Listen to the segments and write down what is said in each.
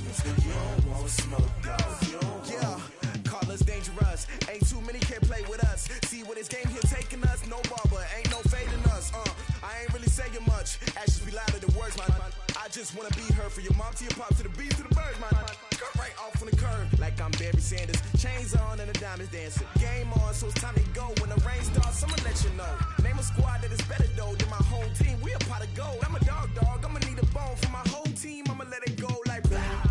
You don't want smoke, dog. Yeah, call us dangerous. Ain't too many can play with us. See where this game here taking us. No barber, ain't no fading us. I ain't really saying much. Actions be louder than words, man. I just wanna be heard from your mom to your pop to the beat to the birds, man. Cut right off on the curve like I'm Barry Sanders. Chains on and the diamonds dancing. Game on, so it's time to go. When the rain starts, I'ma let you know. Name a squad that is better though than my home team. We a pot of gold. I'm a dog. I'ma need a bone for my whole team. I'ma let it go like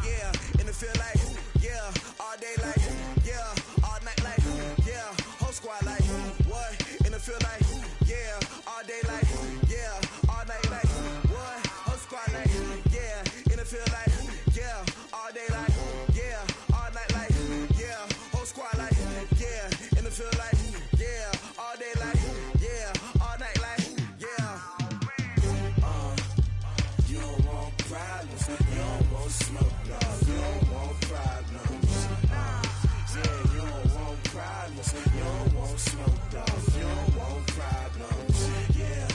yeah. And it feel like yeah. All day like yeah. All night like yeah. Whole squad like what? And it feel like yeah. All day like yeah. All night like what? Whole squad like yeah. And it feel like yeah. All day like yeah. All night like yeah. Whole squad like yeah. And it feel like yeah. All day like yeah. All night like yeah. You don't want problems. You don't want smoke, dog. You don't want problems. Yeah, you don't want problems. You don't want smoke, dog. You don't want problems. Yeah,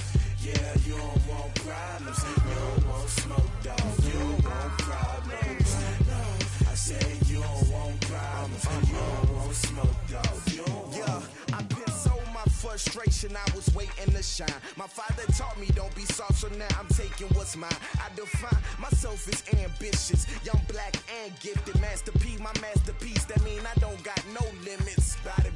you don't want problems. You don't want smoke, dog. You don't want problems. No, I said you don't want problems. You don't want smoke, dog. You don't want. I've been so my frustration, I was waiting to shine. My father taught me don't be soft, so now I'm taking what's mine. I define myself as ambitious, young, black, and gifted. Master P, my masterpiece. That mean I don't got no limits. Bout it,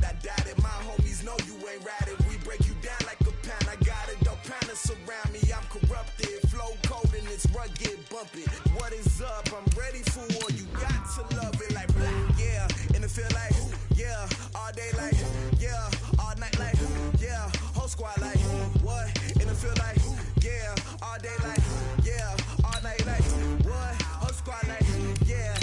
I doubt it. My homies know you ain't ratted. We break you down like a pound. I got it, don't pound surround me. I'm corrupted, flow cold and it's rugged, bumpy. What is up? I'm ready for war. You got to love it like yeah. And it feel like yeah. All day like yeah. All night like yeah. Whole squad like what? And it feel like yeah. All day like yeah. All night like what? Whole squad like yeah.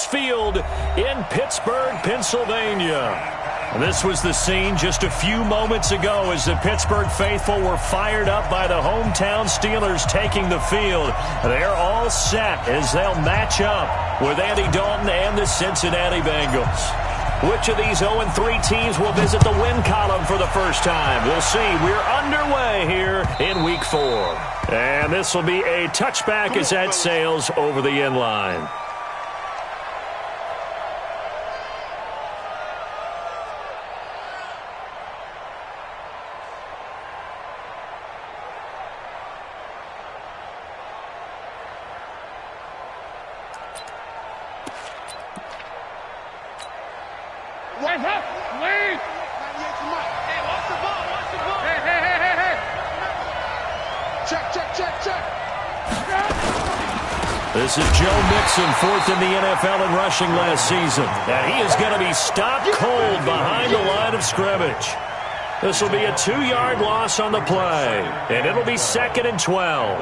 Field in Pittsburgh, Pennsylvania. This was the scene just a few moments ago as the Pittsburgh faithful were fired up by the hometown Steelers taking the field. They're all set as they'll match up with Andy Dalton and the Cincinnati Bengals. Which of these 0-3 teams will visit the win column for the first time? We'll see. We're underway here in Week 4. And this will be a touchback as that sails over the end line. This is Joe Mixon, fourth in the NFL in rushing last season. And he is going to be stopped cold behind the line of scrimmage. This will be a 2-yard loss on the play. And it'll be 2nd and 12.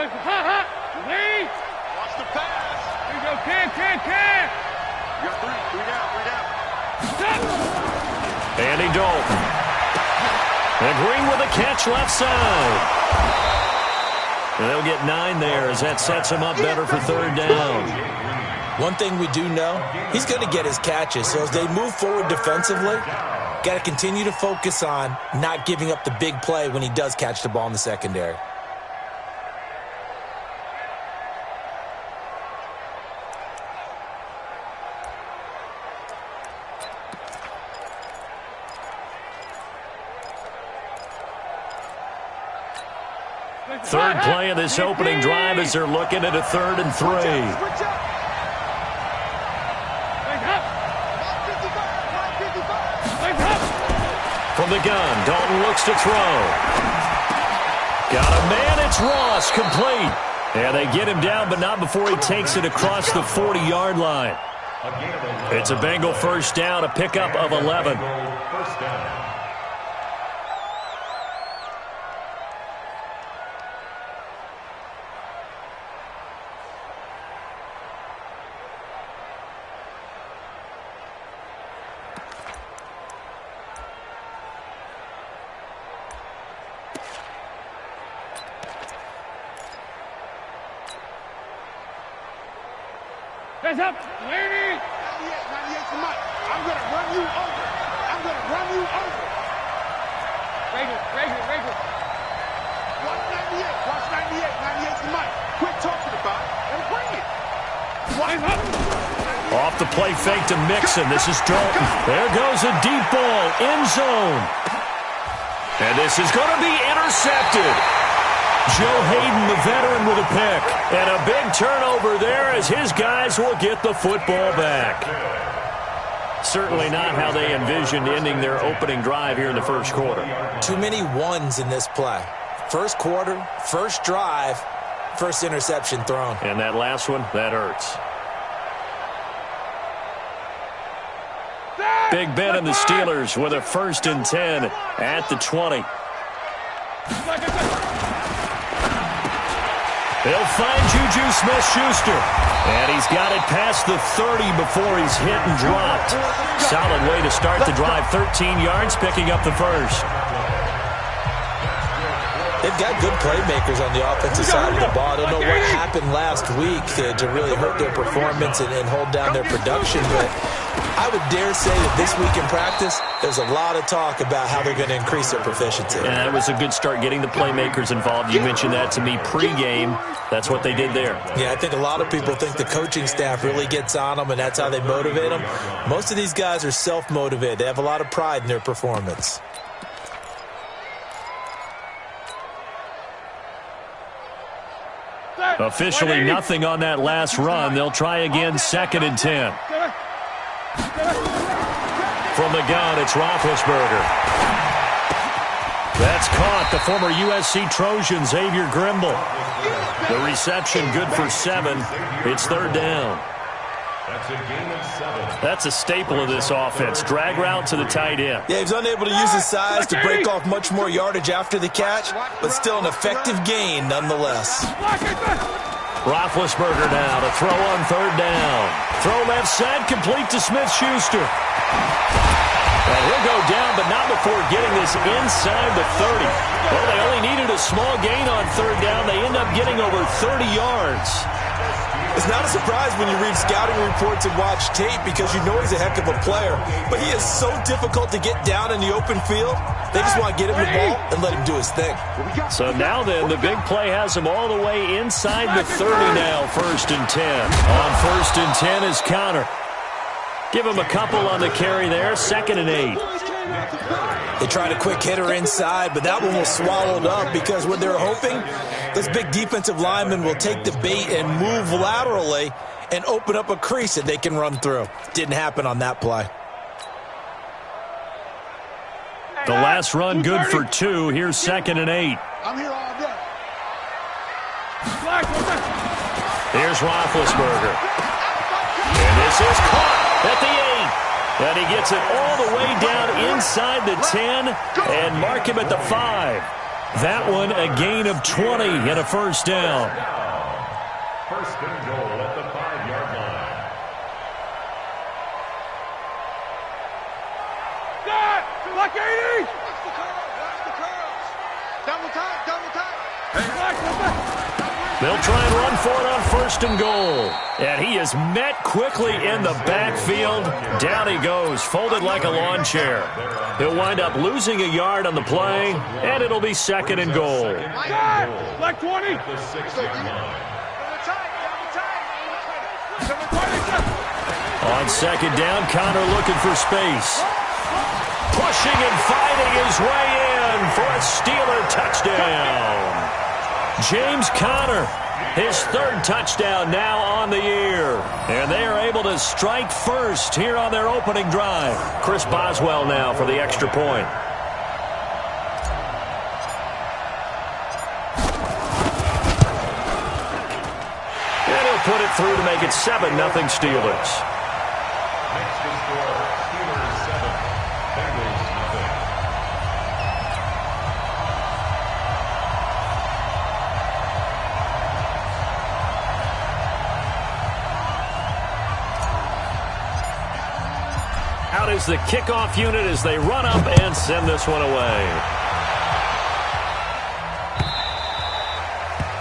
Watch the pass. Here you go, Cam. You got three down. Stop. Andy Dalton. And Green with a catch left side. And they'll get 9 there as that sets him up better for 3rd down. One thing we do know, he's going to get his catches. So as they move forward defensively, got to continue to focus on not giving up the big play when he does catch the ball in the secondary. Third play of this opening drive as they're looking at a 3rd and 3. From the gun, Dalton looks to throw. Got a man, it's Ross, complete. And they get him down, but not before he takes it across the 40-yard line. It's a Bengal first down, a pickup of 11. Hands up, lady! 98 to Mike. I'm going to run you over. I'm going to run you over. Regular. Watch 98. 98 to Mike. Quit talking about it and bring it. Hands up. Off the play fake to Mixon. This is Dalton. There goes a deep ball. End zone. And this is going to be intercepted. Joe Hayden, the veteran, with a pick. And a big turnover there as his guys will get the football back. Certainly not how they envisioned ending their opening drive here in the first quarter. Too many ones in this play. First quarter, first drive, first interception thrown. And that last one, that hurts. Big Ben and the Steelers with a 1st and 10 at the 20. They'll find Juju Smith-Schuster. And he's got it past the 30 before he's hit and dropped. Solid way to start the drive. 13 yards, picking up the first. They've got good playmakers on the offensive side of the ball. I don't know what happened last week to really hurt their performance and hold down their production, but I would dare say that this week in practice, there's a lot of talk about how they're going to increase their proficiency. And that was a good start, getting the playmakers involved. You mentioned that to me pregame. That's what they did there. Yeah, I think a lot of people think the coaching staff really gets on them, and that's how they motivate them. Most of these guys are self-motivated. They have a lot of pride in their performance. Officially nothing on that last run. They'll try again, 2nd and 10. From the gun, it's Roethlisberger. That's caught. The former USC Trojan, Xavier Grimble. The reception good for 7. It's 3rd down. That's a staple of this offense. Drag route to the tight end. Yeah, he's unable to use his size to break off much more yardage after the catch, but still an effective gain nonetheless. Roethlisberger now to throw on 3rd down. Throw left side, complete to Smith-Schuster. And he'll go down, but not before getting this inside the 30. Well, they only needed a small gain on 3rd down. They end up getting over 30 yards. It's not a surprise when you read scouting reports and watch tape because you know he's a heck of a player. But he is so difficult to get down in the open field. They just want to get him the ball and let him do his thing. So now then, the big play has him all the way inside the 30 now, 1st and 10. On 1st and 10 is Connor. Give him a couple on the carry there, 2nd and 8. They tried a quick hitter inside, but that one was swallowed up because what they're hoping, this big defensive lineman will take the bait and move laterally and open up a crease that they can run through. Didn't happen on that play. The last run good for 2. Here's 2nd and 8. I'm here all day. Here's Roethlisberger. And this is caught at the 8. And he gets it all the way down inside the 10 and mark him at the 5. That one a gain of 20 and a 1st down. 1st and goal at the 5-yard line. Block 80! Watch the curls. Double time. They'll try and run for it on 1st and goal. And he is met quickly in the backfield. Down he goes, folded like a lawn chair. He'll wind up losing a yard on the play, and it'll be 2nd and goal. Black 20. The 6-yard line. On 2nd down, Connor looking for space. Pushing and fighting his way in for a Steeler touchdown. James Conner, his third touchdown now on the year. And they are able to strike first here on their opening drive. Chris Boswell now for the extra point. And he'll put it through to make it 7-0 Steelers. Next to score, Steelers 7, Bengals nothing. Out is the kickoff unit as they run up and send this one away.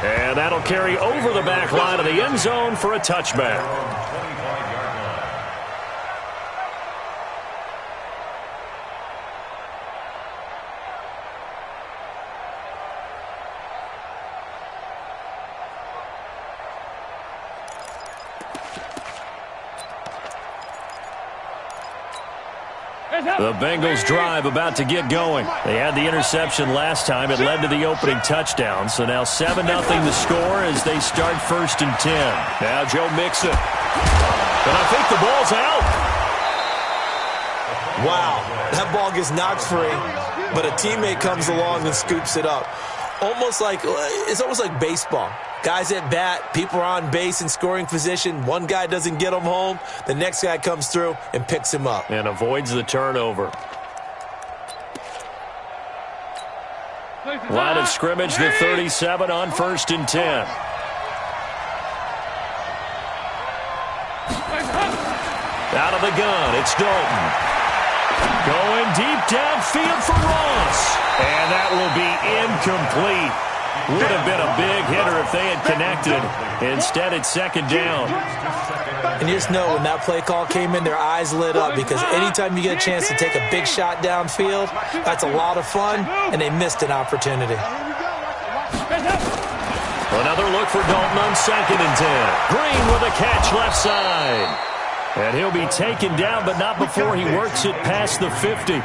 And that'll carry over the back line of the end zone for a touchback. 25-yard line. The Bengals drive about to get going. They had the interception last time. It led to the opening touchdown. So now 7-0 the score as they start 1st and 10. Now Joe Mixon. And I think the ball's out. Wow, that ball gets knocked free, but a teammate comes along and scoops it up. It's almost like baseball. Guys at bat, people are on base in scoring position. One guy doesn't get him home. The next guy comes through and picks him up. And avoids the turnover. Line of scrimmage, the 37 on 1st and 10. Out of the gun, it's Dalton. Going deep downfield for Ross. And that will be incomplete. Would have been a big hitter if they had connected. Instead, it's 2nd down. And you just know when that play call came in, their eyes lit up because anytime you get a chance to take a big shot downfield, that's a lot of fun, and they missed an opportunity. Another look for Dalton on 2nd and 10. Green with a catch left side. And he'll be taken down, but not before he works it past the 50.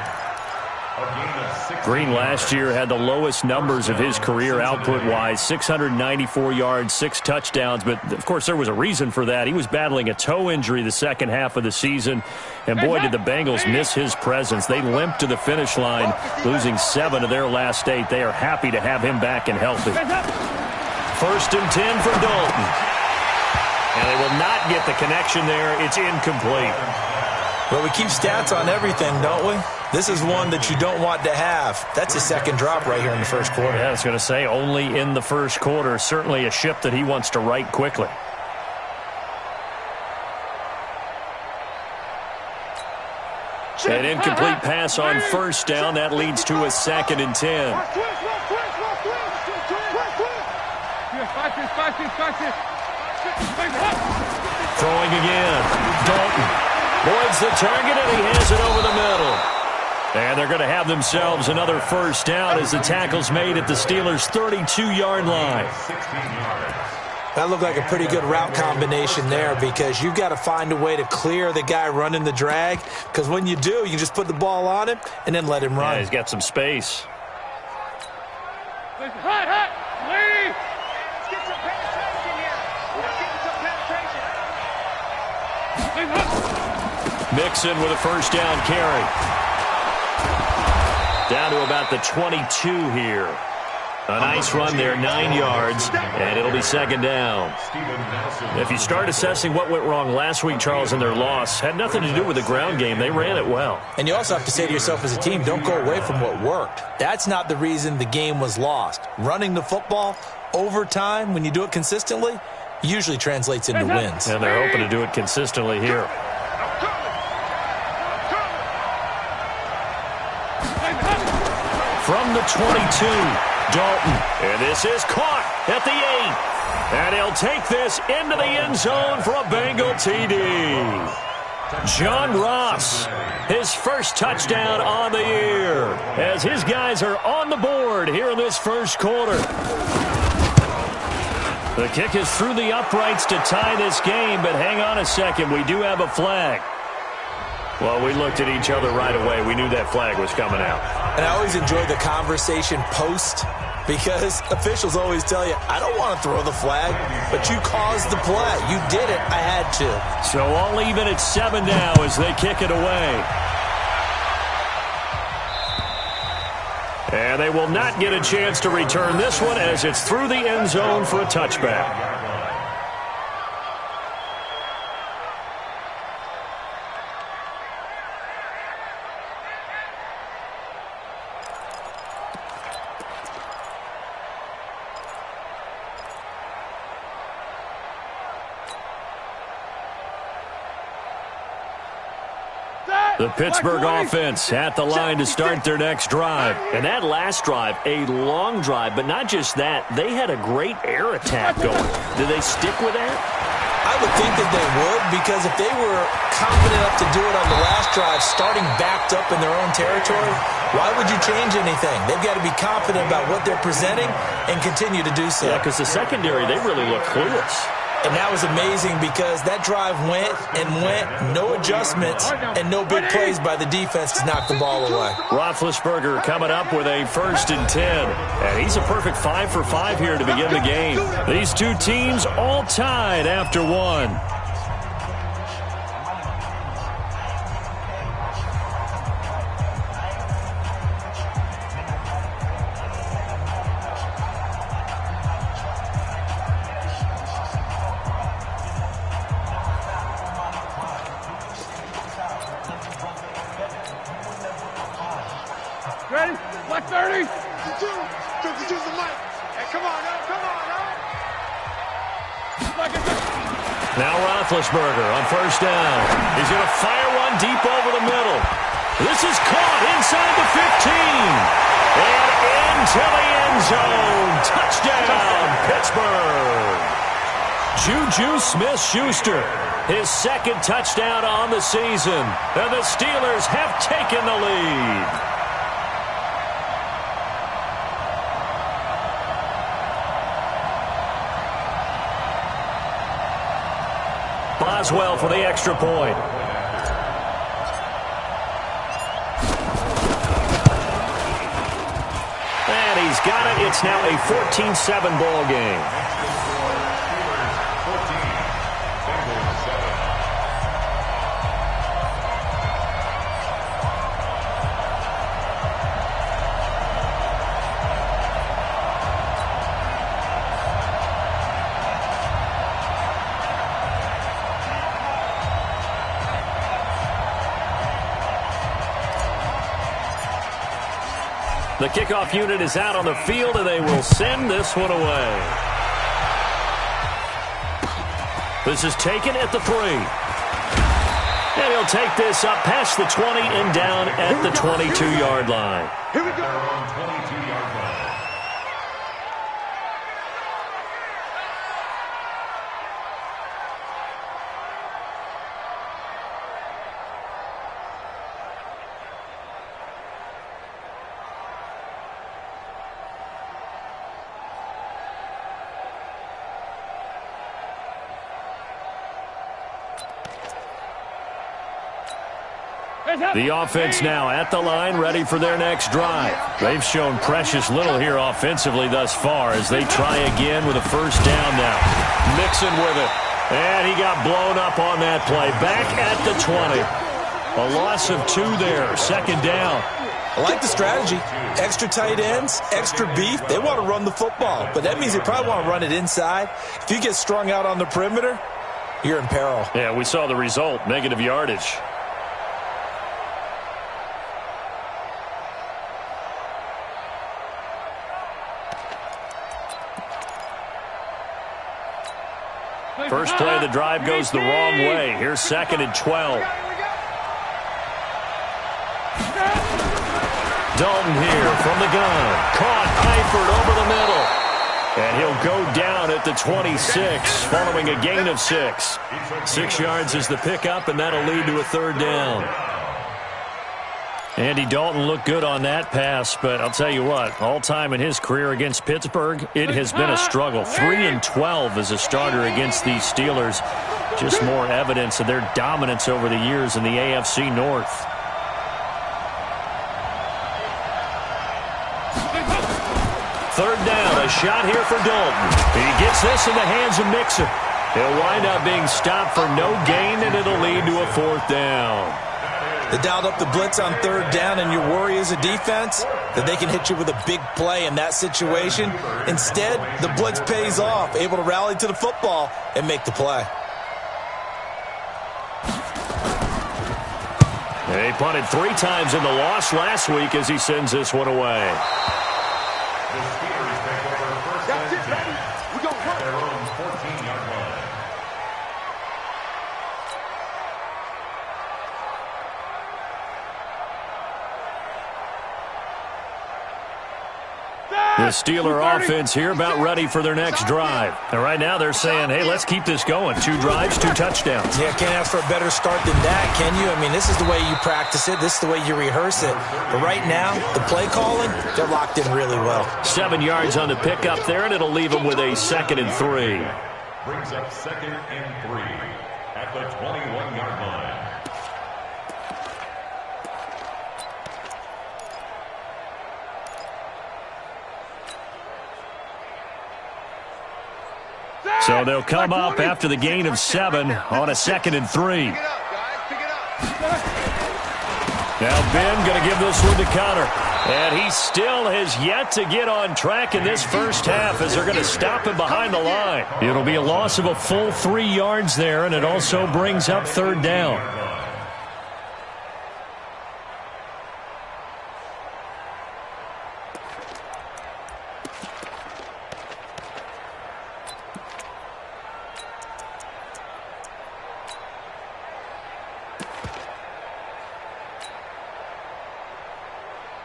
Green last year had the lowest numbers of his career output-wise, 694 yards, 6 touchdowns. But, of course, there was a reason for that. He was battling a toe injury the second half of the season. And, boy, did the Bengals miss his presence. They limped to the finish line, losing 7 of their last 8. They are happy to have him back and healthy. 1st and 10 from Dalton. And they will not get the connection there. It's incomplete. Well, we keep stats on everything, don't we? This is one that you don't want to have. That's a 2nd drop right here in the 1st quarter. Yeah, I was going to say only in the 1st quarter. Certainly a ship that he wants to right quickly. An incomplete pass on 1st down. That leads to a 2nd and 10. Throwing again. Dalton voids the target, and he has it over the middle. And they're going to have themselves another 1st down as the tackle's made at the Steelers' 32-yard line. That looked like a pretty good route combination there because you've got to find a way to clear the guy running the drag, because when you do, you can just put the ball on him and then let him run. Yeah, he's got some space. Let's get some penetration here. Let's get some penetration. Mixon with a 1st down carry. Down to about the 22 here. A nice run there, 9 yards, and it'll be 2nd down. If you start assessing what went wrong last week, Charles, in their loss, had nothing to do with the ground game. They ran it well. And you also have to say to yourself as a team, don't go away from what worked. That's not the reason the game was lost. Running the football over time, when you do it consistently, usually translates into wins. And they're hoping to do it consistently here. From the 22, Dalton. And this is caught at the 8. And he'll take this into the end zone for a Bengal TD. John Ross, his 1st touchdown on the year, as his guys are on the board here in this 1st quarter. The kick is through the uprights to tie this game, but hang on a second, we do have a flag. Well, we looked at each other right away. We knew that flag was coming out. And I always enjoy the conversation post because officials always tell you, I don't want to throw the flag, but you caused the play. You did it. I had to. So all even at 7 now as they kick it away. And they will not get a chance to return this one as it's through the end zone for a touchback. The Pittsburgh offense at the line to start their next drive. And that last drive, a long drive, but not just that. They had a great air attack going. Do they stick with that? I would think that they would, because if they were confident enough to do it on the last drive, starting backed up in their own territory, why would you change anything? They've got to be confident about what they're presenting and continue to do so. Yeah, because the secondary, they really look clueless. And that was amazing because that drive went and went, no adjustments, and no big plays by the defense to knock the ball away. Roethlisberger coming up with a 1st and 10. And he's a perfect 5 for 5 here to begin the game. These two teams all tied after one. Ready? 130? 52's the mic. Hey, come on, now. Come on, now. Now Roethlisberger on 1st down. He's going to fire one deep over the middle. This is caught inside the 15. And into the end zone. Touchdown, Pittsburgh. Juju Smith-Schuster, his 2nd touchdown on the season. And the Steelers have taken the lead. Boswell for the extra point. And he's got it. It's now a 14-7 ball game. The kickoff unit is out on the field, and they will send this one away. This is taken at the 3. And he'll take this up past the 20 and down at the 22-yard line. Here we go. 22-yard line. The offense now at the line, ready for their next drive. They've shown precious little here offensively thus far as they try again with a 1st down now. Mixon with it. And he got blown up on that play. Back at the 20. A loss of 2 there. 2nd down. I like the strategy. Extra tight ends, extra beef. They want to run the football, but that means they probably want to run it inside. If you get strung out on the perimeter, you're in peril. Yeah, we saw the result. Negative yardage. First play of the drive goes the wrong way. Here's 2nd and 12. Dalton here from the gun. Caught Eifert over the middle. And he'll go down at the 26 following a gain of 6. 6 yards is the pickup, and that'll lead to a 3rd down. Andy Dalton looked good on that pass, but I'll tell you what, all time in his career against Pittsburgh, it has been a struggle. 3-12 as a starter against these Steelers. Just more evidence of their dominance over the years in the AFC North. Third down, a shot here for Dalton. He gets this in the hands of Mixon. He'll wind up being stopped for no gain, and it'll lead to a fourth down. They dialed up the blitz on third down, and your worry as a defense that they can hit you with a big play in that situation. Instead, the blitz pays off, able to rally to the football and make the play. He punted 3 times in the loss last week as he sends this one away. The Steelers take over first and 10 at their own 14-yard line. The Steeler offense here about ready for their next drive. And right now they're saying, hey, let's keep this going. 2 drives, 2 touchdowns. Yeah, can't ask for a better start than that, can you? I mean, this is the way you practice it. This is the way you rehearse it. But right now, the play calling, they're locked in really well. 7 yards on the pickup there, and it'll leave them with a 2nd and 3. Brings up 2nd and 3 at the 21-yard line. So they'll come up after the gain of 7 on a 2nd and 3. Now Ben going to give this one to Connor. And he still has yet to get on track in this first half as they're going to stop him behind the line. It'll be a loss of a full 3 yards there, and it also brings up third down.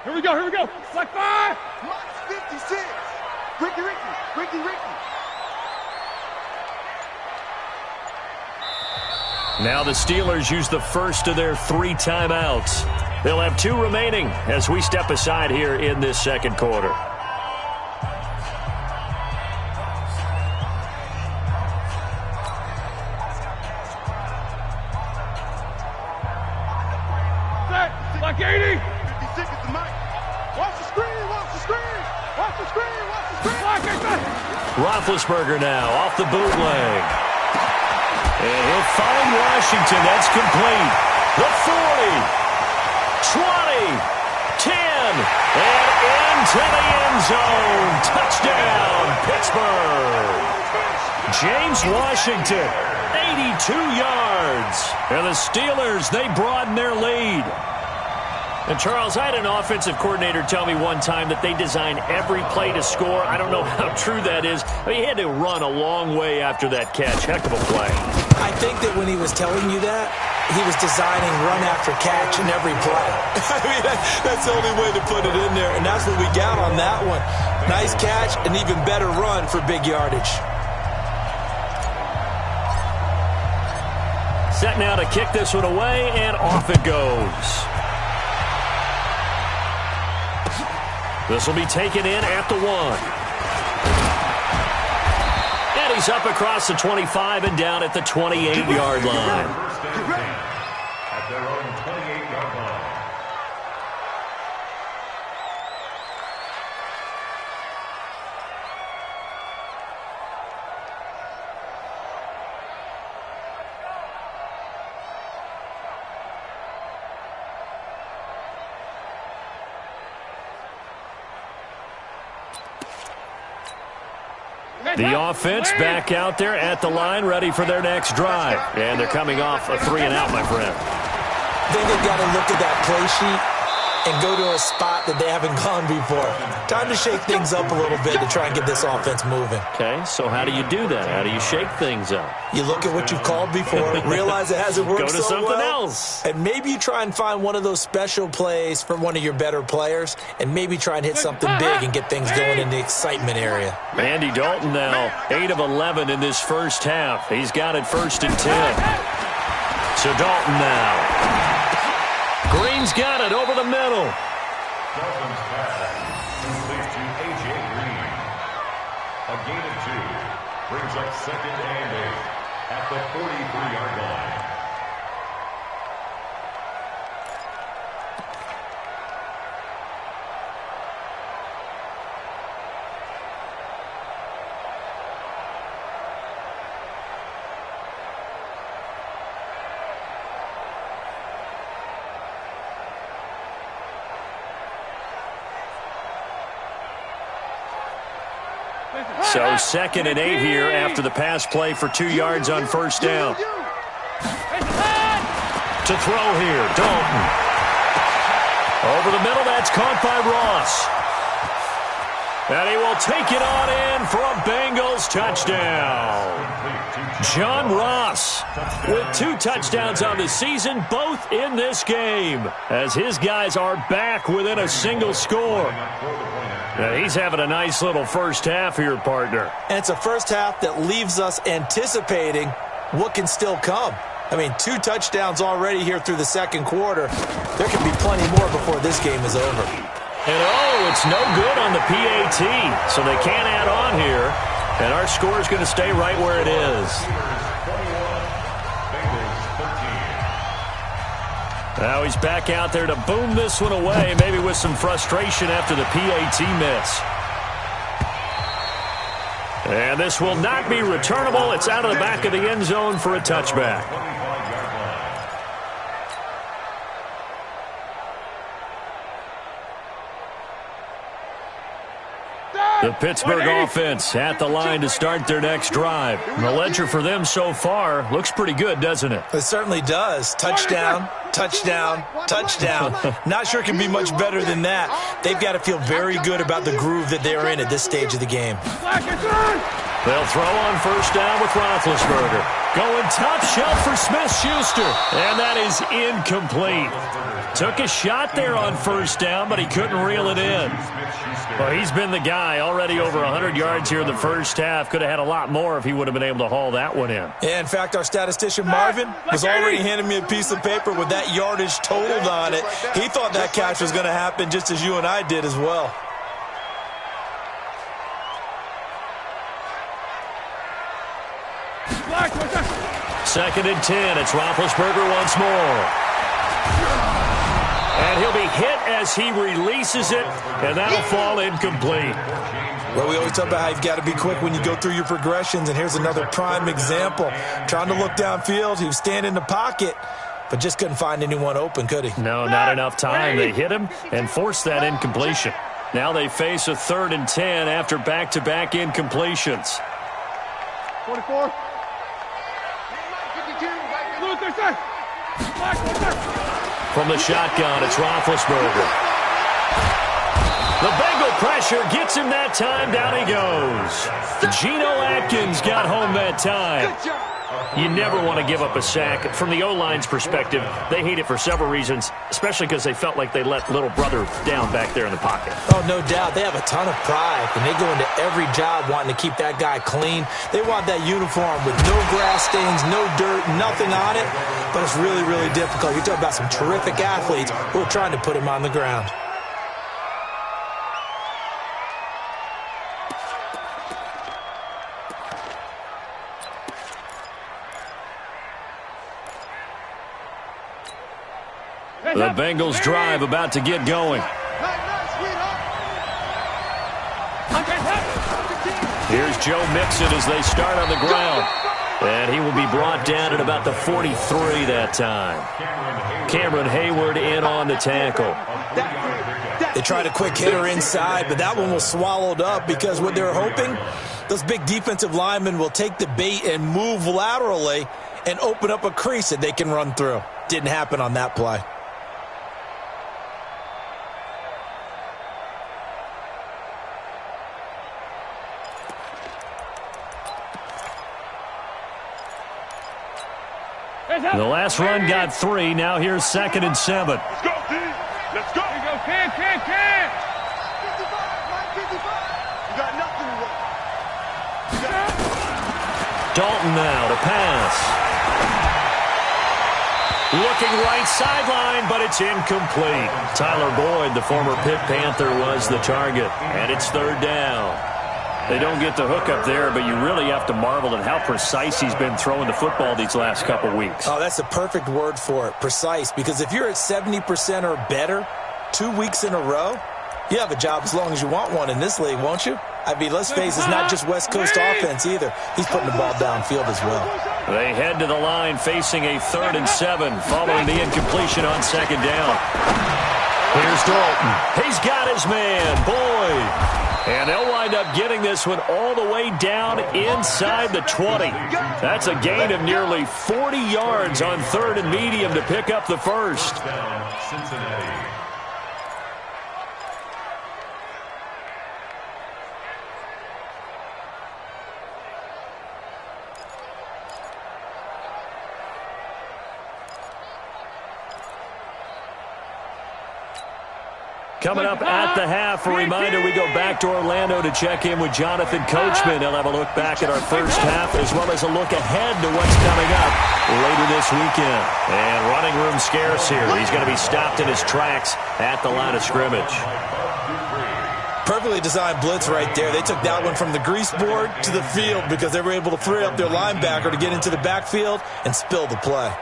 Here we go. Like 5. Minus 56. Ricky. Now the Steelers use the first of their 3 timeouts. They'll have 2 remaining as we step aside here in this second quarter. Like 80. 56 is the mic. Watch the screen. Roethlisberger now off the bootleg. And he'll find Washington. That's complete. The 40, 20, 10, and into the end zone. Touchdown, Pittsburgh. James Washington, 82 yards. And the Steelers, they broaden their lead. And, Charles, I had an offensive coordinator tell me one time that they design every play to score. I don't know how true that is. I mean, he had to run a long way after that catch. Heck of a play. I think that when he was telling you that, he was designing run after catch in every play. I mean, that's the only way to put it in there, and that's what we got on that one. Nice catch, an even better run for big yardage. Set now to kick this one away, and off it goes. This will be taken in at the 1. And he's up across the 25 and down at the 28-yard line. First and 10 at their own 28-yard line. The offense back out there at the line, ready for their next drive. And thee coming off a 3-and-out, my friend. Then they've got to look at that play sheet and go to a spot that they haven't gone before. Time to shake things up a little bit to try and get this offense moving. Okay, so how do you do that? How do you shake things up? You look at what you've called before, realize it hasn't worked Go to so something well, else. and maybe you try and find one of those special plays from one of your better players, and maybe try and hit something big and get things going in the excitement area. Andy Dalton now, 8 of 11 in this first half. He's got it 1st and 10. So Dalton now. Green's got it over the middle. Dalton's pass complete to A.J. Green. A gain of 2 brings up 2nd and 8. at the 43-yard line. So 2nd and 8 here after the pass play for 2 yards on first down. To throw here, Dalton. Over the middle, that's caught by Ross. And he will take it on in for a Bengals touchdown. John Ross with 2 touchdowns on the season, both in this game, as his guys are back within a single score. Yeah, he's having a nice little first half here, partner. And it's a first half that leaves us anticipating what can still come. I mean, 2 touchdowns already here through the second quarter. There can be plenty more before this game is over. And it's no good on the PAT, so they can't add on here. And our score is going to stay right where it is. Now he's back out there to boom this one away, maybe with some frustration after the PAT miss. And this will not be returnable. It's out of the back of the end zone for a touchback. The Pittsburgh offense at the line to start their next drive. The ledger for them so far looks pretty good, doesn't it? It certainly does. Touchdown, touchdown, touchdown. Not sure it can be much better than that. They've got to feel very good about the groove that they're in at this stage of the game. They'll throw on first down with Roethlisberger. Going top shelf for Smith-Schuster. And that is incomplete. Took a shot there on first down, but he couldn't reel it in. Well, he's been the guy already over 100 yards here in the first half. Could have had a lot more if he would have been able to haul that one in. Yeah, in fact, our statistician Marvin was already handing me a piece of paper with that yardage totaled on it. He thought that catch was going to happen just as you and I did as well. Second and 10. It's Roethlisberger once more. And he'll be hit as he releases it, and that'll fall incomplete. Well, we always talk about how you've got to be quick when you go through your progressions, and here's another prime example. Trying to look downfield, he was standing in the pocket, but just couldn't find anyone open, could he? No, not enough time. They hit him and forced that incompletion. Now they face a 3rd and 10 after back-to-back incompletions. 24. From the shotgun, it's Roethlisberger. The Bengal pressure gets him that time. Down he goes. Geno Atkins got home that time. You never want to give up a sack. From the O-line's perspective, they hate it for several reasons, especially because they felt like they let little brother down back there in the pocket. Oh, no doubt. They have a ton of pride, and they go into every job wanting to keep that guy clean. They want that uniform with no grass stains, no dirt, nothing on it, but it's really, really difficult. You're talking about some terrific athletes who are trying to put him on the ground. The Bengals drive about to get going. Here's Joe Mixon as they start on the ground. And he will be brought down at about the 43 that time. Cameron Hayward in on the tackle. They tried a quick hitter inside, but that one was swallowed up because what they're hoping, those big defensive linemen will take the bait and move laterally and open up a crease that they can run through. Didn't happen on that play. The last run got 3. Now here's 2nd and 7. Let's go, D. Let's go. You got nothing to work. Dalton now to pass. Looking right sideline, but it's incomplete. Tyler Boyd, the former Pitt Panther, was the target. And it's 3rd down. They don't get the hook up there, but you really have to marvel at how precise he's been throwing the football these last couple weeks. Oh, that's a perfect word for it, precise, because if you're at 70% or better 2 weeks in a row, you have a job as long as you want one in this league, won't you? I mean, let's face it, it's not just West Coast offense either. He's putting the ball downfield as well. They head to the line facing a 3rd and 7 following the incompletion on 2nd down. Here's Dalton. He's got his man, Boyd. And they'll wind up getting this one all the way down inside the 20. That's a gain of nearly 40 yards on 3rd and medium to pick up the first. Cincinnati. Coming up at the half, a reminder, we go back to Orlando to check in with Jonathan Coachman. He'll have a look back at our first half as well as a look ahead to what's coming up later this weekend. And running room scarce here. He's going to be stopped in his tracks at the line of scrimmage. Perfectly designed blitz right there. They took that one from the grease board to the field because they were able to free up their linebacker to get into the backfield and spill the play.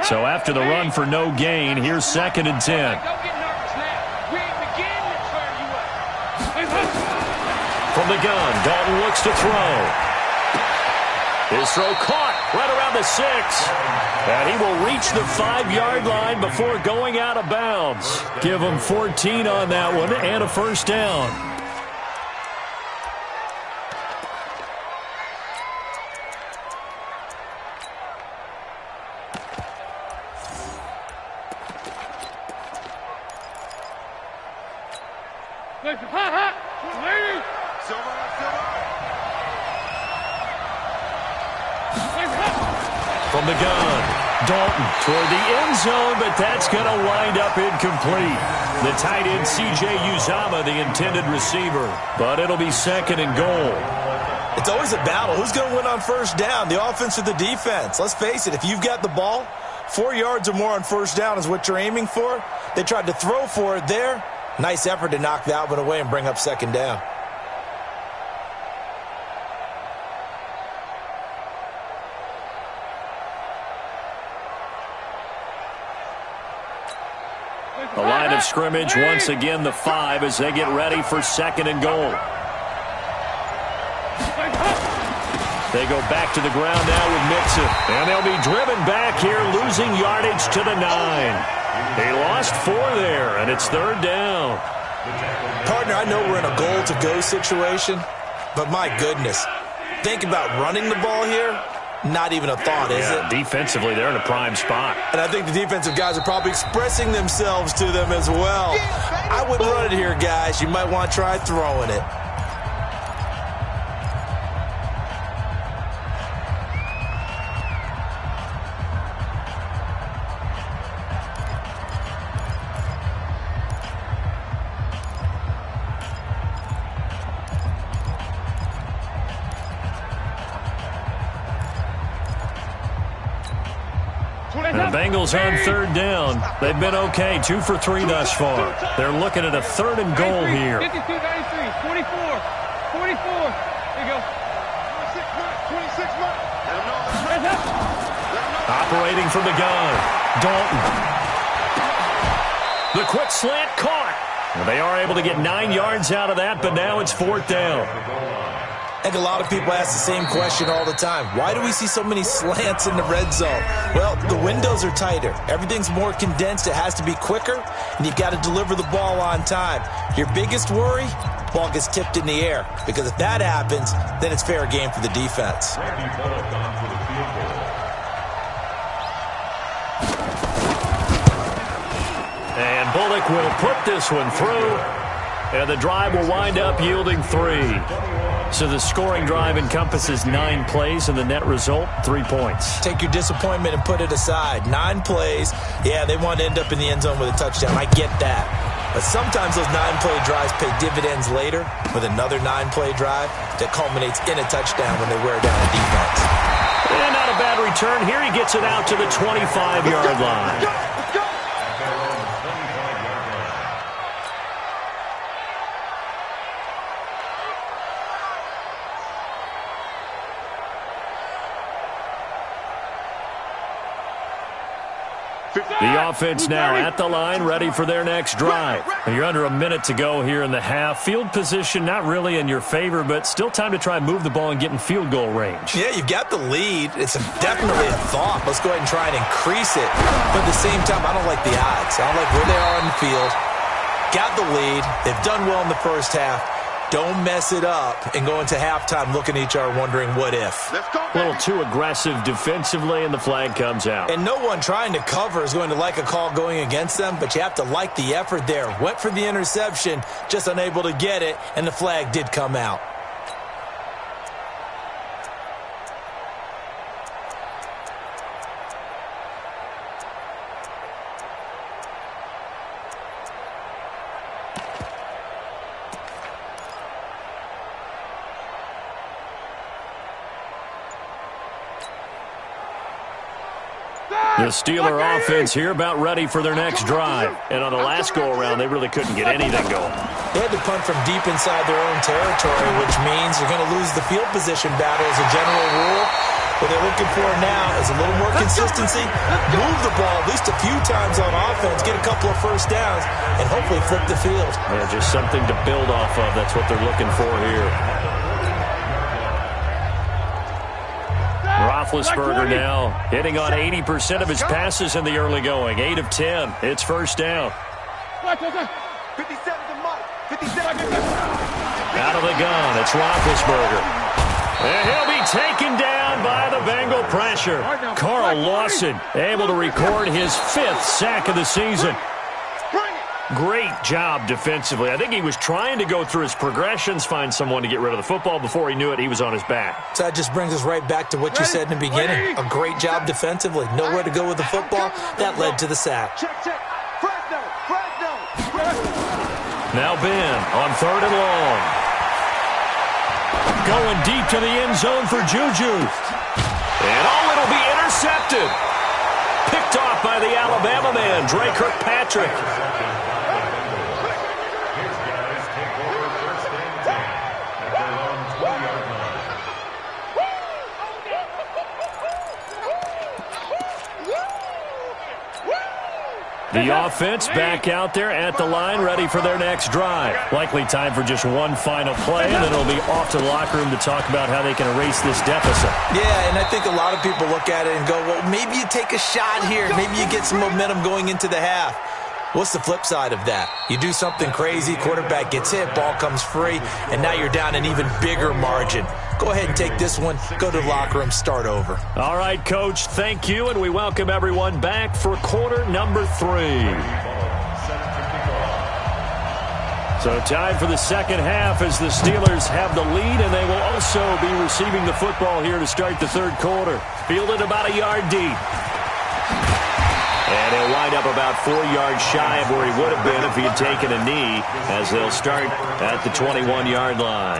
So after the run for no gain, here's 2nd and 10. Don't get nervous now. We ain't beginning to turn you up. From the gun, Dalton looks to throw. His throw caught right around the 6. And he will reach the 5-yard line before going out of bounds. Give him 14 on that one and a first down. From the gun, Dalton toward the end zone, but that's going to wind up incomplete. The tight end, C.J. Uzama, the intended receiver, but it'll be 2nd and goal. It's always a battle. Who's going to win on first down, the offense or the defense? Let's face it, if you've got the ball, 4 yards or more on first down is what you're aiming for. They tried to throw for it there. Nice effort to knock that one away and bring up 2nd down. The line of scrimmage, once again the 5 as they get ready for 2nd and goal. They go back to the ground now with Mixon. And they'll be driven back here, losing yardage to the 9. They lost 4 there, and it's 3rd down. Partner, I know we're in a goal-to-go situation, but my goodness, think about running the ball here. Not even a thought, is it? Defensively, they're in a prime spot. And I think the defensive guys are probably expressing themselves to them as well. I wouldn't run it here, guys. You might want to try throwing it. The Bengals on 3rd down. They've been okay, 2 for 3 thus far. They're looking at a 3rd and goal here. 52, 93, 44, 44. There you go. 26 months. Operating from the gun, Dalton. The quick slant caught. Well, they are able to get 9 yards out of that, but now it's 4th down. I think a lot of people ask the same question all the time. Why do we see so many slants in the red zone? Well, the windows are tighter. Everything's more condensed. It has to be quicker, and you've got to deliver the ball on time. Your biggest worry, ball gets tipped in the air, because if that happens, then it's fair game for the defense. And Bullock will put this one through, and the drive will wind up yielding 3. So the scoring drive encompasses 9 plays, and the net result, 3 points. Take your disappointment and put it aside. 9 plays. Yeah, they want to end up in the end zone with a touchdown. I get that. But sometimes those 9-play drives pay dividends later with another 9-play drive that culminates in a touchdown when they wear down a defense. And not a bad return here. He gets it out to the 25-yard line. The offense now at the line, ready for their next drive. And you're under a minute to go here in the half. Field position not really in your favor, but still time to try and move the ball and get in field goal range. Yeah, you've got the lead. It's definitely a thought. Let's go ahead and try and increase it. But at the same time, I don't like the odds. I don't like where they are on the field. Got the lead. They've done well in the first half. Don't mess it up and go into halftime looking at each other wondering what if. A little too aggressive defensively, and the flag comes out. And no one trying to cover is going to like a call going against them, but you have to like the effort there. Went for the interception, just unable to get it, and the flag did come out. The Steeler offense here about ready for their next drive. And on the last go-around, they really couldn't get anything going. They had to punt from deep inside their own territory, which means you're going to lose the field position battle as a general rule. What they're looking for now is a little more consistency, move the ball at least a few times on offense, get a couple of first downs, and hopefully flip the field. Yeah, just something to build off of. That's what they're looking for here. Roethlisberger now hitting on 80% of his passes in the early going. 8 of 10. It's first down. 57 to Mike. 57. Out of the gun, it's Roethlisberger. And he'll be taken down by the Bengal pressure. Carl Lawson able to record his 5th sack of the season. Great job defensively. I think he was trying to go through his progressions, find someone to get rid of the football. Before he knew it, he was on his back. So that just brings us right back to what you said in the beginning. A great job defensively. Nowhere to go with the football. That led to the sack. Now Ben on 3rd and long. Going deep to the end zone for Juju. And it'll be intercepted. Picked off by the Alabama man, Dre Kirkpatrick. The offense back out there at the line, ready for their next drive. Likely time for just one final play, and then it'll be off to the locker room to talk about how they can erase this deficit. Yeah, and I think a lot of people look at it and go, well, maybe you take a shot here. Maybe you get some momentum going into the half. What's the flip side of that? You do something crazy, quarterback gets hit, ball comes free, and now you're down an even bigger margin. Go ahead and take this one, go to the locker room, start over. All right, Coach, thank you, and we welcome everyone back for quarter number 3. So time for the second half as the Steelers have the lead, and they will also be receiving the football here to start the third quarter. Fielded about a yard deep. And he'll wind up about 4 yards shy of where he would have been if he had taken a knee, as they'll start at the 21-yard line.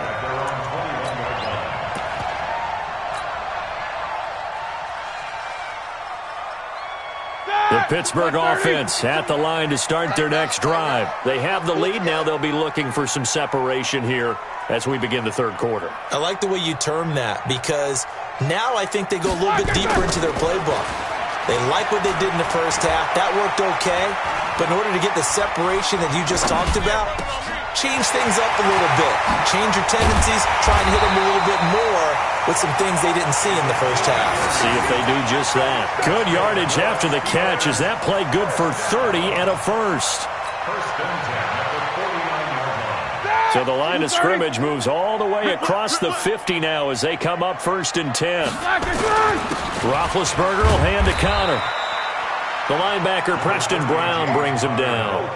The Pittsburgh offense at the line to start their next drive. They have the lead. Now they'll be looking for some separation here as we begin the third quarter. I like the way you term that, because now I think they go a little bit deeper into their playbook. They like what they did in the first half. That worked okay. But in order to get the separation that you just talked about, change things up a little bit. Change your tendencies. Try and hit them a little bit more with some things they didn't see in the first half. See if they do just that. Good yardage after the catch. Is that play good for 30 and a first? So the line of scrimmage moves all the way across the 50 now as they come up 1st and 10. Roethlisberger will hand a counter. The linebacker, Preston Brown, brings him down.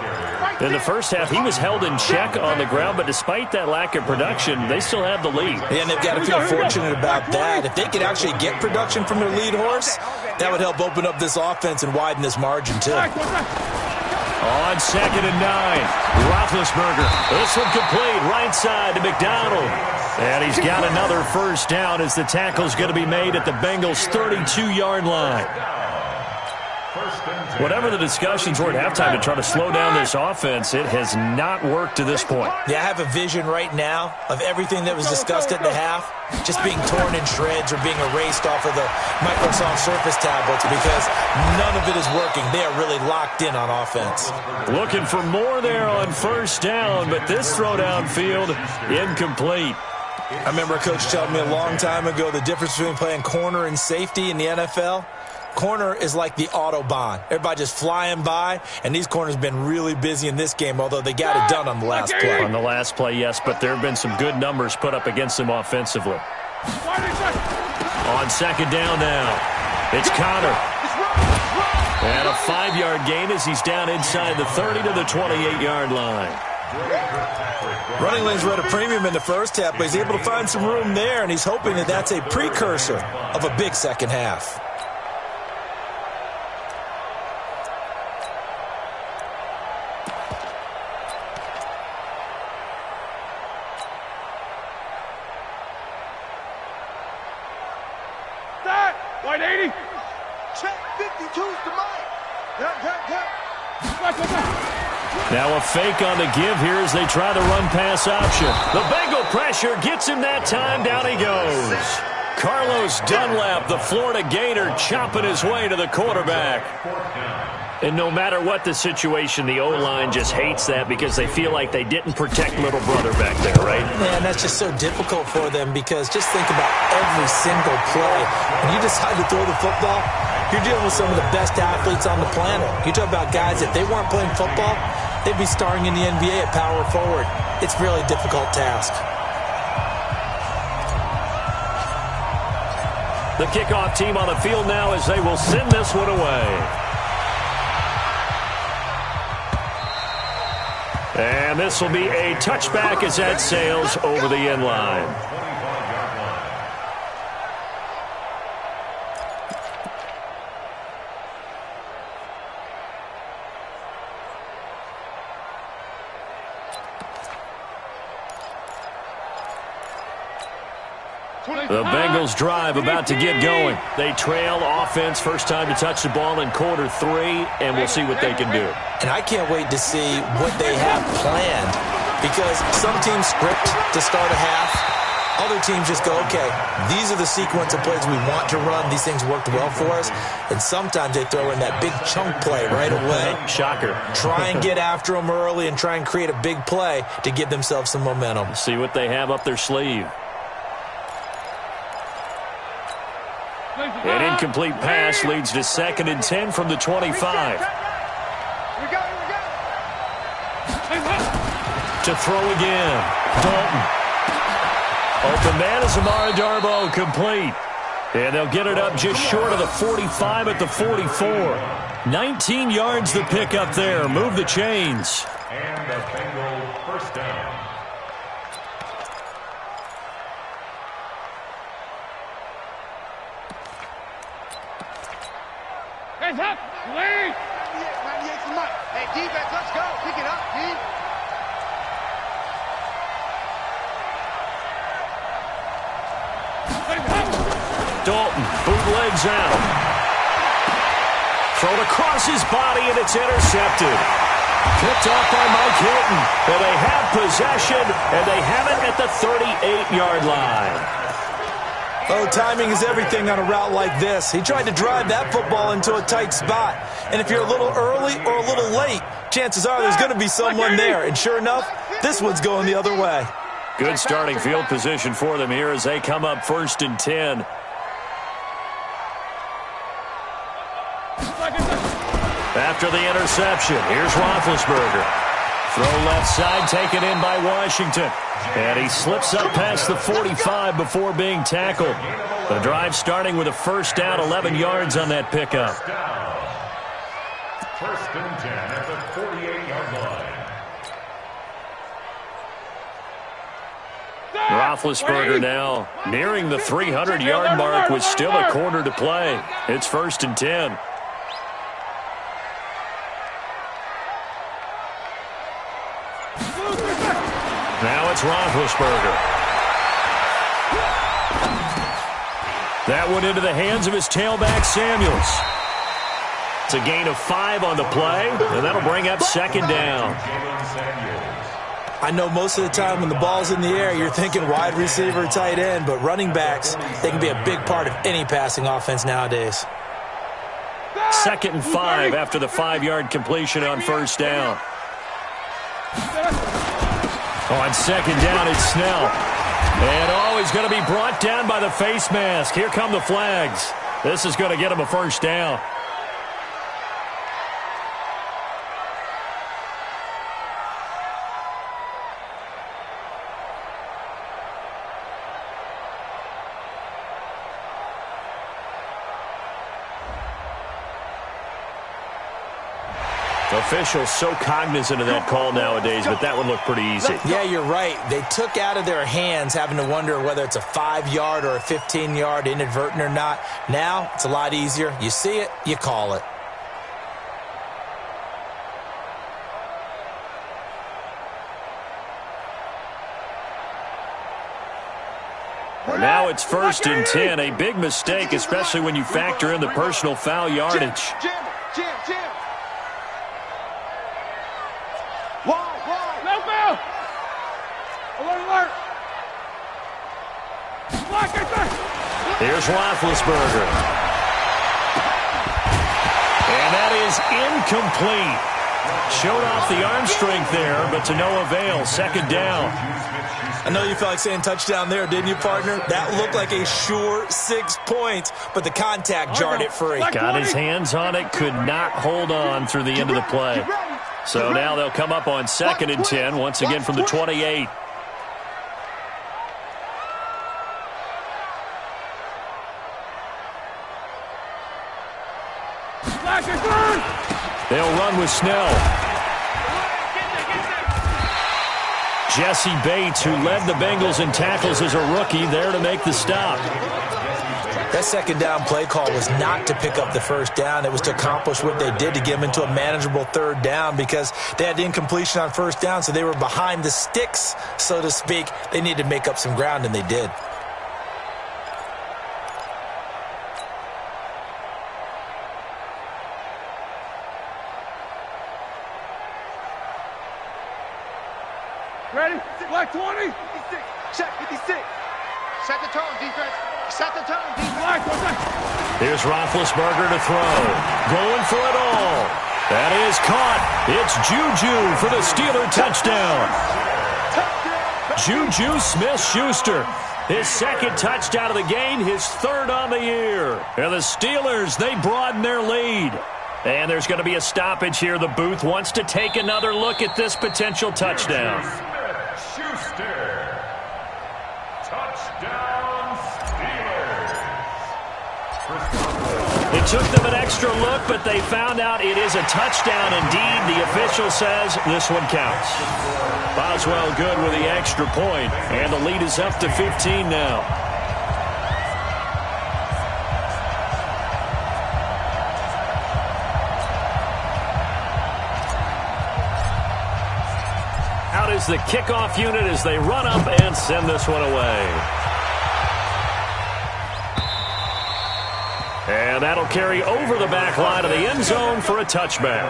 In the first half, he was held in check on the ground, but despite that lack of production, they still have the lead. Yeah, and they've got to feel fortunate about that. If they could actually get production from their lead horse, that would help open up this offense and widen this margin, too. On 2nd and 9, Roethlisberger. This one complete, right side to McDonald. And he's got another first down as the tackle's going to be made at the Bengals' 32-yard line. Whatever the discussions were at halftime to try to slow down this offense, it has not worked to this point. Yeah, I have a vision right now of everything that was discussed at the half just being torn in shreds or being erased off of the Microsoft Surface tablets because none of it is working. They are really locked in on offense. Looking for more there on first down, but this throw downfield incomplete. I remember a coach telling me a long time ago the difference between playing corner and safety in the NFL. Corner is like the Autobahn. Everybody just flying by, and these corners have been really busy in this game, although they got it done on the last play. On the last play, yes, but there have been some good numbers put up against them offensively. On second down now, it's Connor. And a 5-yard gain as he's down inside the 30 to the 28-yard line. Running lanes were at a premium in the first half, but he's able to find some room there, and he's hoping that that's a precursor of a big second half. White 80. Check 52's to Mike. Now a fake on the give here as they try the run-pass option. The Bengal pressure gets him that time. Down he goes. Carlos Dunlap, the Florida Gator, chopping his way to the quarterback. And no matter what the situation, the O-line just hates that because they feel like they didn't protect little brother back there, right? Man, that's just so difficult for them because just think about every single play. When you decide to throw the football, you're dealing with some of the best athletes on the planet. You talk about guys, if they weren't playing football, they'd be starring in the NBA at power forward. It's a really difficult task. The kickoff team on the field now as they will send this one away. And this will be a touchback as that sails over the end line. The Bengals drive about to get going. They trail offense first time to touch the ball in quarter 3, and we'll see what they can do. And I can't wait to see what they have planned because some teams script to start a half. Other teams just go, okay, these are the sequence of plays we want to run. These things worked well for us. And sometimes they throw in that big chunk play right away. Shocker. Try and get after them early and try and create a big play to give themselves some momentum. See what they have up their sleeve. An incomplete pass leads to 2nd and 10 from the 25. To throw again. Dalton. Open man is Amara Darboh, complete. And they'll get it up just short of the 45 at the 44. 19 yards to pick up there. Move the chains. And the Bengal first down. Hands up. Wait. 98 to Mike. Hey, defense, let's go. Pick it up, D. Dalton, bootlegs out. Thrown across his body, and it's intercepted. Picked off by Mike Hilton. And they have possession, and they have it at the 38-yard line. Oh, timing is everything on a route like this. He tried to drive that football into a tight spot. And if you're a little early or a little late, chances are there's going to be someone there. And sure enough, this one's going the other way. Good starting field position for them here as they come up 1st and 10. After the interception, here's Roethlisberger. Throw left side, taken in by Washington. And he slips up past the 45 before being tackled. The drive starting with a first down, 11 yards on that pickup. 1st and 10 at the 48-yard line. Roethlisberger now nearing the 300-yard mark with still a quarter to play. It's 1st and 10. Now it's Roethlisberger. That went into the hands of his tailback, Samuels. It's a gain of 5 on the play, and that'll bring up second down. I know most of the time when the ball's in the air, you're thinking wide receiver, tight end, but running backs, they can be a big part of any passing offense nowadays. 2nd and 5 after the 5-yard completion on first down. On second down, it's Snell. And, he's going to be brought down by the face mask. Here come the flags. This is going to get him a first down. Officials so cognizant of that call nowadays, but that would look pretty easy. Yeah, you're right. They took out of their hands having to wonder whether it's a 5-yard or a 15-yard inadvertent or not. Now, it's a lot easier. You see it, you call it. Now it's 1st and 10. A big mistake, especially when you factor in the personal foul yardage. Jam. Left out. Alert. Here's Roethlisberger. And that is incomplete. Showed off the arm strength there, but to no avail. Second down. I know you felt like saying touchdown there, didn't you, partner? That looked like a sure 6 points, but the contact jarred it free. Got his hands on it, could not hold on through the end of the play. So now they'll come up on 2nd and 10, once again from the 28. They'll run with Snell. Jesse Bates, who led the Bengals in tackles as a rookie, there to make the stop. That second down play call was not to pick up the first down. It was to accomplish what they did to get them into a manageable 3rd down because they had the incompletion on first down, so they were behind the sticks, so to speak. They needed to make up some ground, and they did. Ready? Black 20. 56. Check 56. Set the tone, defense. Set the tone, defense. Here's Roethlisberger to throw. Going for it all. That is caught. It's Juju for the Steeler touchdown. Juju Smith-Schuster. His 2nd touchdown of the game, his 3rd on the year. And the Steelers, they broaden their lead. And there's going to be a stoppage here. The booth wants to take another look at this potential touchdown. Schuster. Touchdown, Steelers. It took them an extra look, but they found out it is a touchdown indeed. The official says this one counts. Boswell good with the extra point, and the lead is up to 15 now. Out is the kickoff unit as they run up and send this one away. And that'll carry over the back line of the end zone for a touchback.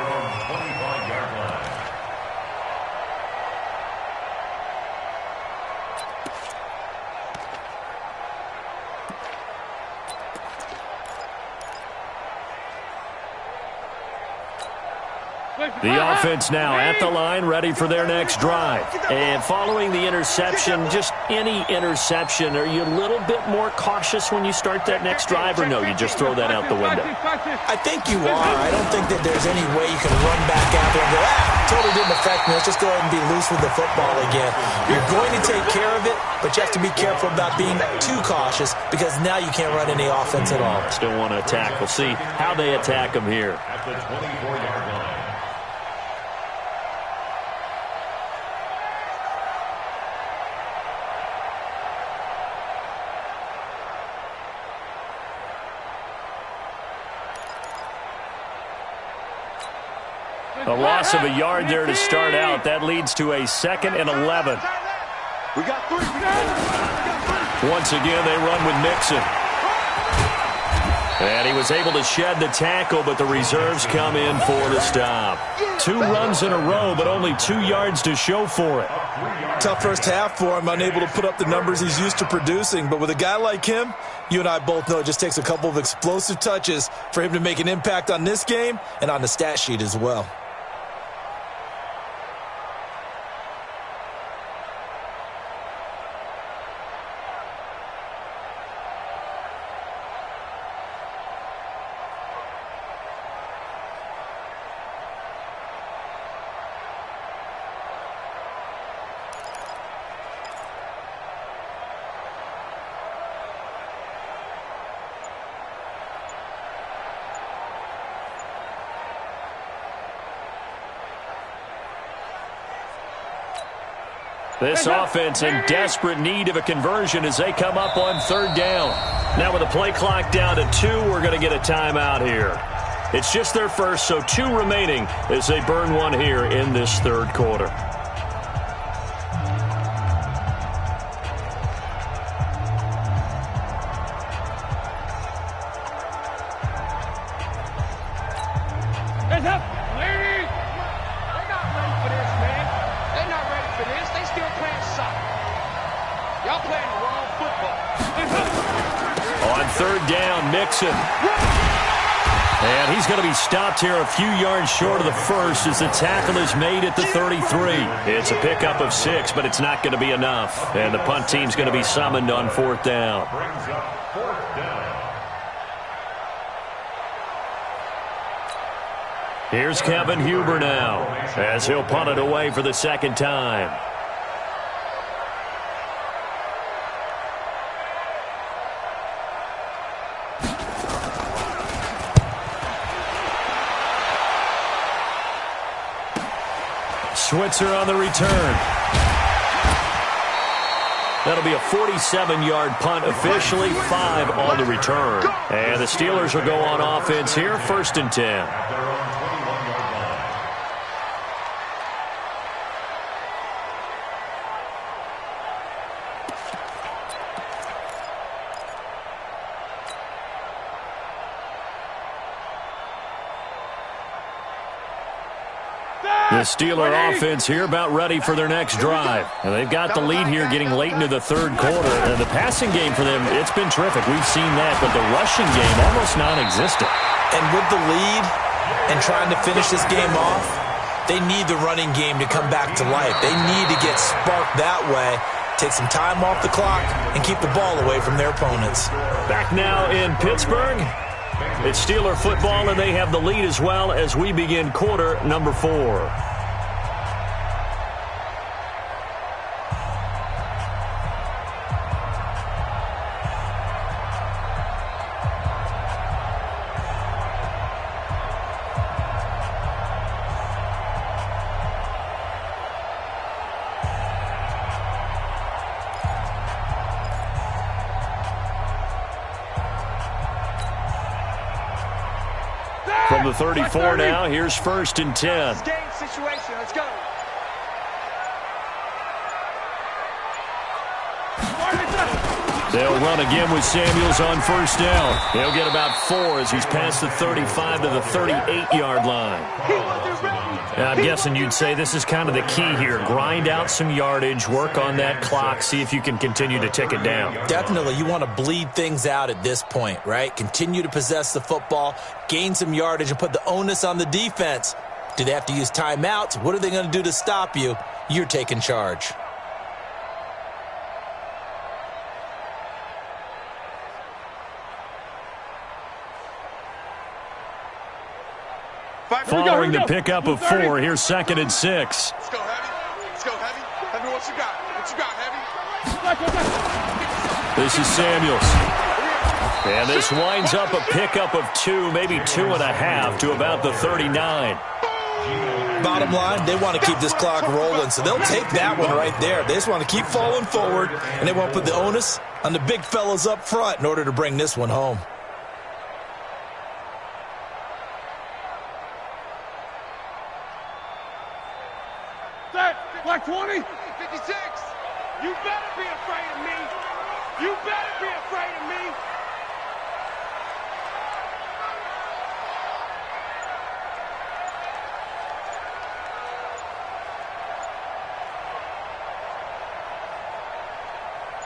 The offense now at the line, ready for their next drive. And following the interception, just any interception, are you a little bit more cautious when you start that next drive, or no, you just throw that out the window? I think you are. I don't think that there's any way you can run back out there and go, totally didn't affect me. Let's just go ahead and be loose with the football again. You're going to take care of it, but you have to be careful about being too cautious because now you can't run any offense at all. Still want to attack. We'll see how they attack them here. At the 24-yard line. A loss of a yard there to start out. That leads to a 2nd and 11. We got 3. Once again, they run with Mixon. And he was able to shed the tackle, but the reserves come in for the stop. 2 runs in a row, but only 2 yards to show for it. Tough first half for him, unable to put up the numbers he's used to producing. But with a guy like him, you and I both know it just takes a couple of explosive touches for him to make an impact on this game and on the stat sheet as well. This offense in desperate need of a conversion as they come up on 3rd down. Now with the play clock down to 2, we're going to get a timeout here. It's just their first, so 2 remaining as they burn one here in this 3rd quarter. Hands up, ladies! They're not ready for this, man. They're not ready for this. They still playing soccer. Y'all playing the wrong football. On 3rd down, Mixon. And he's going to be stopped here a few yards short of the first as the tackle is made at the 33. It's a pickup of 6, but it's not going to be enough. And the punt team's going to be summoned on 4th down. Brings up 4th down. Here's Kevin Huber now as he'll punt it away for the 2nd time. Switzer on the return. That'll be a 47-yard punt, officially 5 on the return. And the Steelers will go on offense here, 1st and 10. The Steeler offense here about ready for their next drive. And they've got the lead here getting late into the 3rd quarter. And the passing game for them, it's been terrific. We've seen that, but the rushing game almost non-existent. And with the lead and trying to finish this game off, they need the running game to come back to life. They need to get sparked that way, take some time off the clock, and keep the ball away from their opponents. Back now in Pittsburgh. It's Steeler football, and they have the lead as well as we begin quarter number 4. From the 34 now, here's 1st and 10. Game situation, let's go. They'll run again with Samuels on 1st down. He'll get about 4 as he's past the 35 to the 38-yard line. Now, I'm guessing you'd say this is kind of the key here. Grind out some yardage, work on that clock, see if you can continue to tick it down. Definitely. You want to bleed things out at this point, right? Continue to possess the football, gain some yardage, and put the onus on the defense. Do they have to use timeouts? What are they going to do to stop you? You're taking charge. Following the pickup of 4, here's 2nd and 6. Let's go, Heavy. Let's go, Heavy. Heavy, what you got? What you got, Heavy? This is Samuels. And this winds up a pickup of 2, maybe 2.5 to about the 39. Bottom line, they want to keep this clock rolling, so they'll take that one right there. They just want to keep falling forward, and they want to put the onus on the big fellas up front in order to bring this one home. Like 20? 56. You better be afraid of me. You better be afraid of me.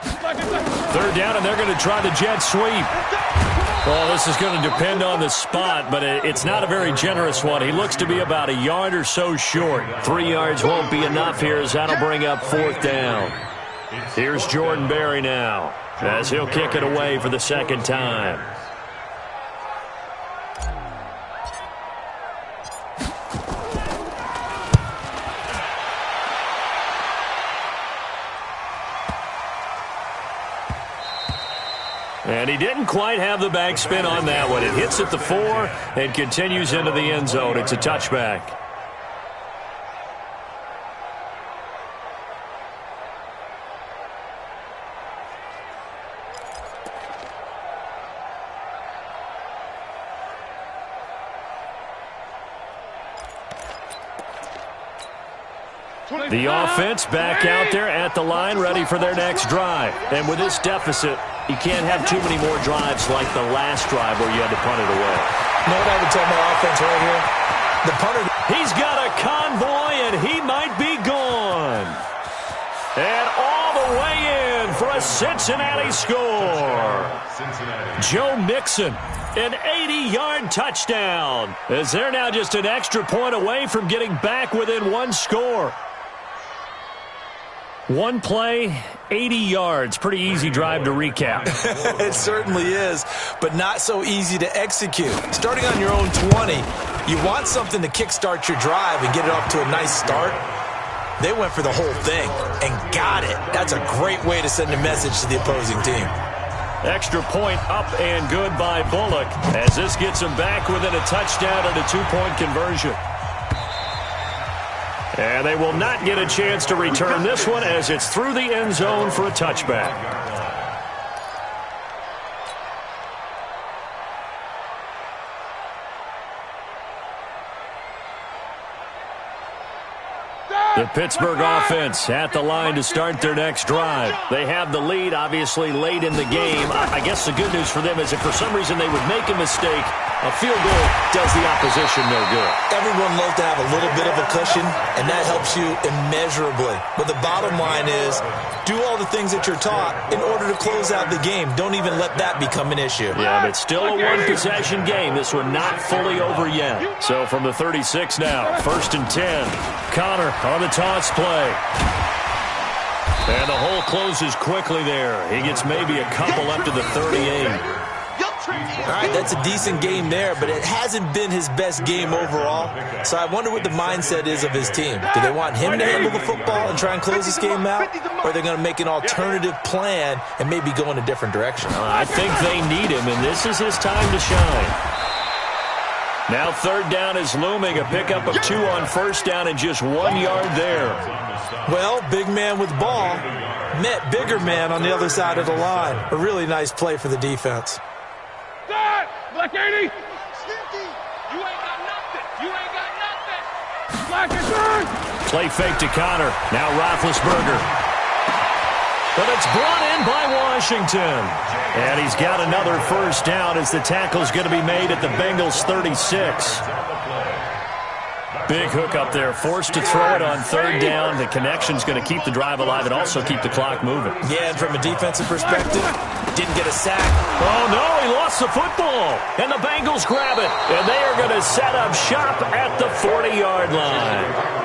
Third down, and they're going to try the jet sweep. Well, this is going to depend on the spot, but it's not a very generous one. He looks to be about a yard or so short. 3 yards won't be enough here, as that'll bring up fourth down. Here's Jordan Berry now, as he'll kick it away for the second time. And he didn't quite have the backspin on that one. It hits at the 4 and continues into the end zone. It's a touchback. The offense back out there at the line, ready for their next drive. And with this deficit, you can't have too many more drives like the last drive where you had to punt it away. You know what I would tell my offense right here? The punter. He's got a convoy, and he might be gone. And all the way in for a Cincinnati score. Joe Mixon, an 80-yard touchdown, as they're now just an extra point away from getting back within one score. One play, 80 yards. Pretty easy drive to recap. It certainly is, but not so easy to execute. Starting on your own 20, you want something to kickstart your drive and get it off to a nice start. They went for the whole thing and got it. That's a great way to send a message to the opposing team. Extra point up and good by Bullock, as this gets him back within a touchdown and a 2-point conversion. And they will not get a chance to return this one, as it's through the end zone for a touchback. The Pittsburgh offense at the line to start their next drive. They have the lead, obviously, late in the game. I guess the good news for them is if for some reason they would make a mistake, a field goal does the opposition no good. Everyone loves to have a little bit of a cushion, and that helps you immeasurably. But the bottom line is, do all the things that you're taught in order to close out the game. Don't even let that become an issue. Yeah, but it's still a one-possession game. This one not fully over yet. So from the 36 now, 1st and 10. Connor on the toss play. And the hole closes quickly there. He gets maybe a couple up to the 38. All right, that's a decent game there, but it hasn't been his best game overall. So I wonder what the mindset is of his team. Do they want him to handle the football and try and close this game out? Or are they going to make an alternative plan and maybe go in a different direction? I think they need him, and this is his time to shine. Now 3rd down is looming. A pickup of 2 on 1st down and just 1 yard there. Well, big man with ball met bigger man on the other side of the line. A really nice play for the defense. Black 80. You ain't got nothing. You ain't got nothing. Black is good. Play fake to Connor. Now Roethlisberger. But it's brought in by Washington. And he's got another 1st down as the tackle's going to be made at the Bengals 36. Big hook up there. Forced to throw it on 3rd down. The connection's going to keep the drive alive and also keep the clock moving. Yeah, and from a defensive perspective, didn't get a sack. Oh, no, he lost the football. And the Bengals grab it. And they are going to set up shop at the 40-yard line.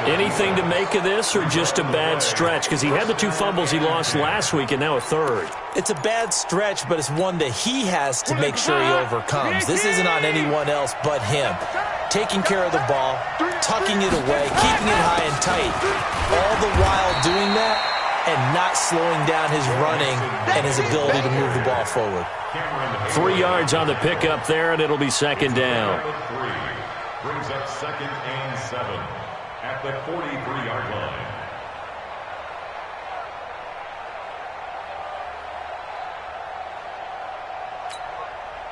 Anything to make of this or just a bad stretch? Because he had the 2 fumbles he lost last week and now a 3rd. It's a bad stretch, but it's one that he has to make sure he overcomes. This isn't on anyone else but him. Taking care of the ball, tucking it away, keeping it high and tight, all the while doing that and not slowing down his running and his ability to move the ball forward. 3 yards on the pickup there, and it'll be 2nd down. Brings up 2nd and 7 at the 43-yard line.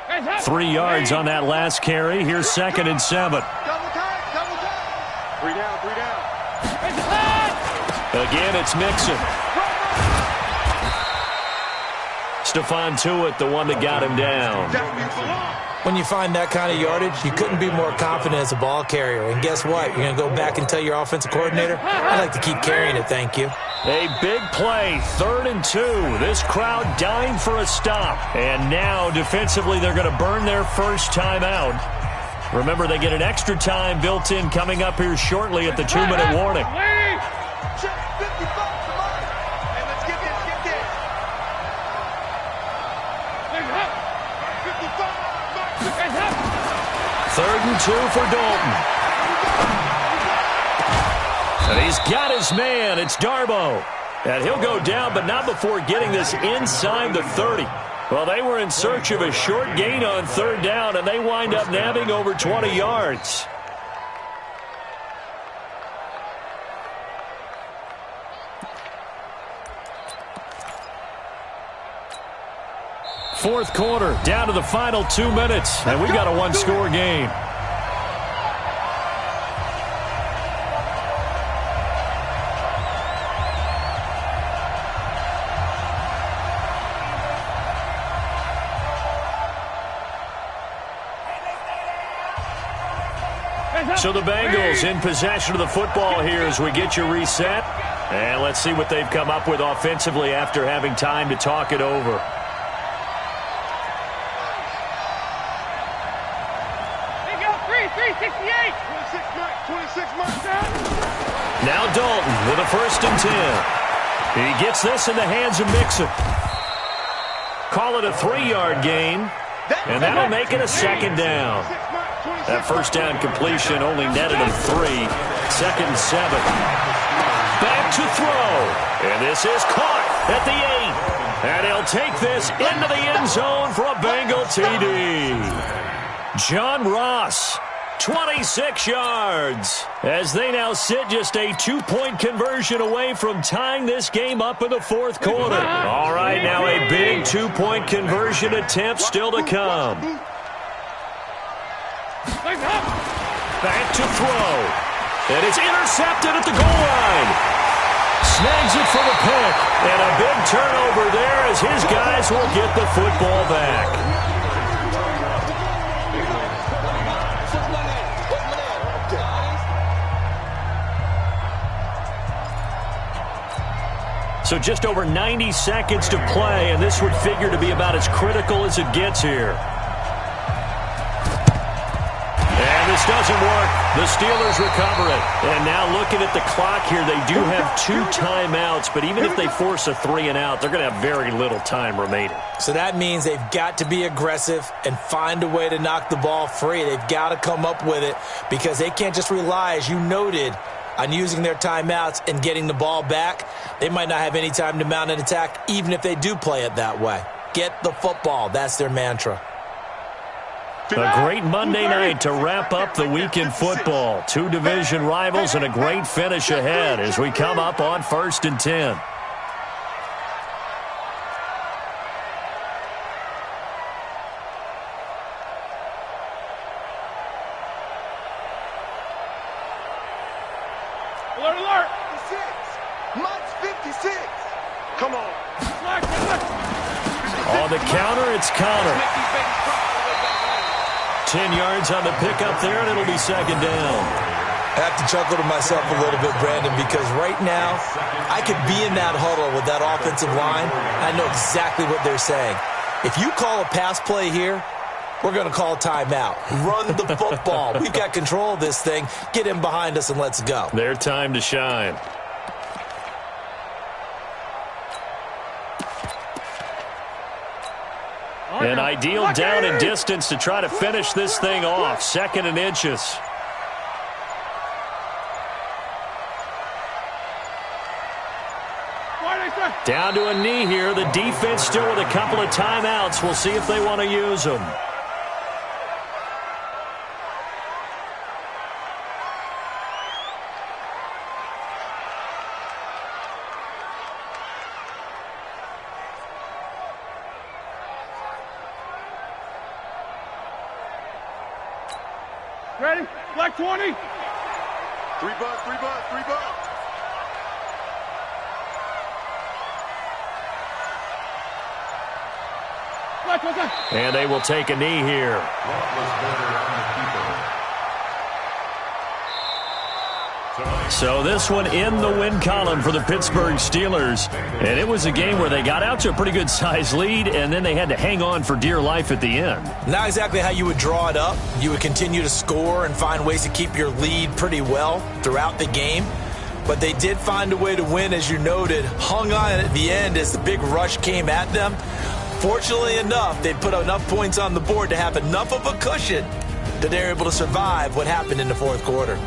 Hey, 3 yards on that last carry. Here's 2nd and 7. Double time, double time. 3 down, 3 down. It's Again, it's Mixon. Stephon Tuitt, the one that got him down. When you find that kind of yardage, you couldn't be more confident as a ball carrier. And guess what? You're going to go back and tell your offensive coordinator, I'd like to keep carrying it, thank you. A big play, 3rd and 2. This crowd dying for a stop. And now, defensively, they're going to burn their first timeout. Remember, they get an extra time built in coming up here shortly at the 2-minute warning. Third and 2 for Dalton. And he's got his man. It's Darboh. And he'll go down, but not before getting this inside the 30. Well, they were in search of a short gain on 3rd down, and they wind up nabbing over 20 yards. Fourth quarter, down to the final 2 minutes, and we got a one-score game. So the Bengals in possession of the football here as we get you reset. And let's see what they've come up with offensively after having time to talk it over. Now Dalton with a 1st and 10. He gets this in the hands of Mixon. Call it a 3-yard gain, and that'll make it a 2nd down. That 1st down completion only netted him 3. 2nd and 7. Back to throw, and this is caught at the 8. And he'll take this into the end zone for a Bengal TD. John Ross, 26 yards, as they now sit just a 2-point conversion away from tying this game up in the 4th quarter. All right, now a big 2-point conversion attempt still to come. Back to throw, and it's intercepted at the goal line. Snags it for the pick, and a big turnover there as his guys will get the football back. So just over 90 seconds to play, and this would figure to be about as critical as it gets here. And this doesn't work. The Steelers recover it. And now looking at the clock here, they do have 2 timeouts, but even if they force a 3-and-out, they're going to have very little time remaining. So that means they've got to be aggressive and find a way to knock the ball free. They've got to come up with it because they can't just rely, as you noted, on using their timeouts and getting the ball back. They might not have any time to mount an attack, even if they do play it that way. Get the football. That's their mantra. A great Monday night to wrap up the week in football. 2 division rivals and a great finish ahead as we come up on 1st and 10. Alert, alert! 56. Much 56. Come on. On the counter, it's Connor. 10 yards on the pickup there, and it'll be 2nd down. I have to chuckle to myself a little bit, Brandon, because right now I could be in that huddle with that offensive line. I know exactly what they're saying. If you call a pass play here, we're going to call a timeout. Run the football. We've got control of this thing. Get him behind us and let's go. Their time to shine. An ideal down and distance to try to finish this thing off. 2nd and inches. Down to a knee here. The defense still with a couple of timeouts. We'll see if they want to use them. Ready? Black 20. 3 bucks, 3 bucks, 3 bucks. And they will take a knee here. So this one in the win column for the Pittsburgh Steelers. And it was a game where they got out to a pretty good size lead, and then they had to hang on for dear life at the end. Not exactly how you would draw it up. You would continue to score and find ways to keep your lead pretty well throughout the game. But they did find a way to win, as you noted. Hung on at the end as the big rush came at them. Fortunately enough, they put enough points on the board to have enough of a cushion that they're able to survive what happened in the fourth quarter.